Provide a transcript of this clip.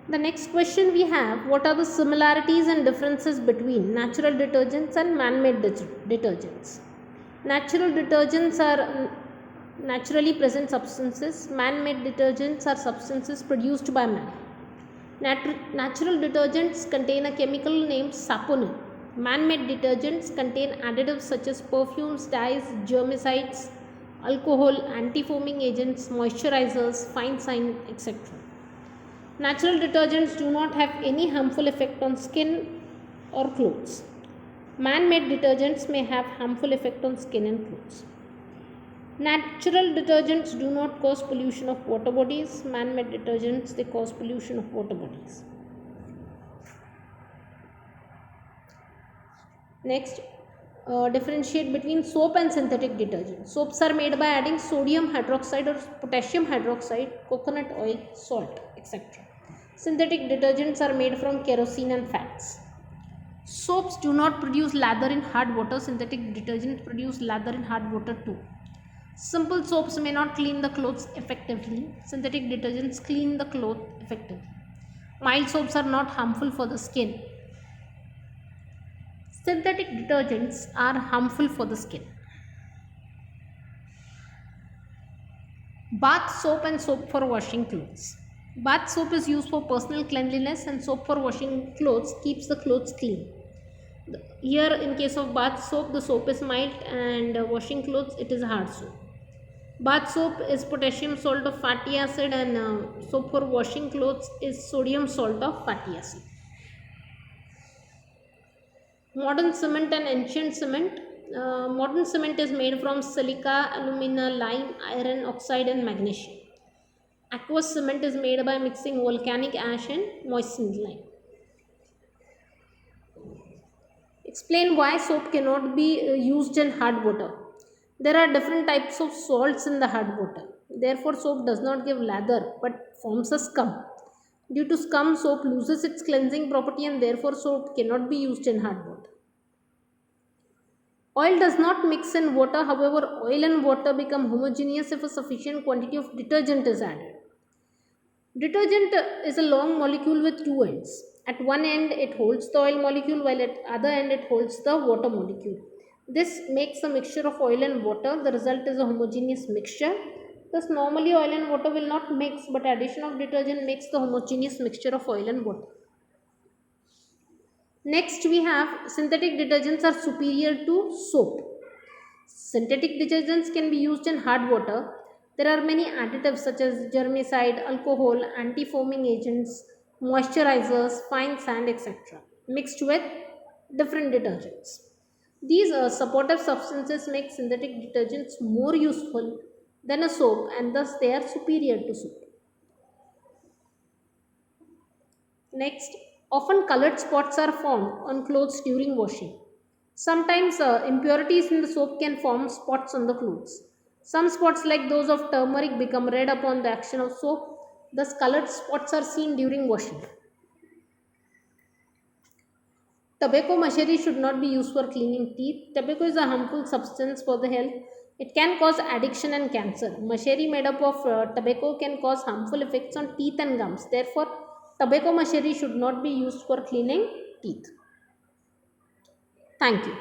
The next question we have, what are the similarities and differences between natural detergents and man-made detergents? Natural detergents are naturally present substances. Man-made detergents are substances produced by man. Natural detergents contain a chemical named saponin. Man-made detergents contain additives such as perfumes, dyes, germicides, alcohol, anti-foaming agents, moisturizers, fine sand, etc. Natural detergents do not have any harmful effect on skin or clothes. Man-made detergents may have harmful effect on skin and clothes. Natural detergents do not cause pollution of water bodies. Man-made detergents, they cause pollution of water bodies. Next, differentiate between soap and synthetic detergent. Soaps are made by adding sodium hydroxide or potassium hydroxide, coconut oil, salt, etc. Synthetic detergents are made from kerosene and fats. Soaps do not produce lather in hard water. Synthetic detergents produce lather in hard water too. Simple soaps may not clean the clothes effectively. Synthetic detergents clean the cloth effectively. Mild soaps are not harmful for the skin. Synthetic detergents are harmful for the skin. Bath soap and soap for washing clothes. Bath soap is used for personal cleanliness and soap for washing clothes keeps the clothes clean. Here in case of bath soap, the soap is mild, and washing clothes it is hard soap. Bath soap is potassium salt of fatty acid, and soap for washing clothes is sodium salt of fatty acid. Modern cement and ancient cement. Modern cement is made from silica, alumina, lime, iron oxide and magnesium. Aqueous cement is made by mixing volcanic ash and moistened lime. Explain why soap cannot be used in hard water. There are different types of salts in the hard water. Therefore, soap does not give lather but forms a scum. Due to scum, soap loses its cleansing property and therefore soap cannot be used in hard water. Oil does not mix in water, however, oil and water become homogeneous if a sufficient quantity of detergent is added. Detergent is a long molecule with two ends. At one end it holds the oil molecule while at other end it holds the water molecule. This makes a mixture of oil and water. The result is a homogeneous mixture. Thus normally oil and water will not mix, but addition of detergent makes the homogeneous mixture of oil and water. Next we have synthetic detergents are superior to soap. Synthetic detergents can be used in hard water. There are many additives such as germicide, alcohol, anti-foaming agents, moisturizers, fine sand, etc. mixed with different detergents. These supportive substances make synthetic detergents more useful than a soap, and thus they are superior to soap. Next, often colored spots are formed on clothes during washing. Sometimes impurities in the soap can form spots on the clothes. Some spots like those of turmeric become red upon the action of soap. Thus colored spots are seen during washing. Tobacco machery should not be used for cleaning teeth. Tobacco is a harmful substance for the health. It can cause addiction and cancer. Machery made up of tobacco can cause harmful effects on teeth and gums. Therefore, tobacco machery should not be used for cleaning teeth. Thank you.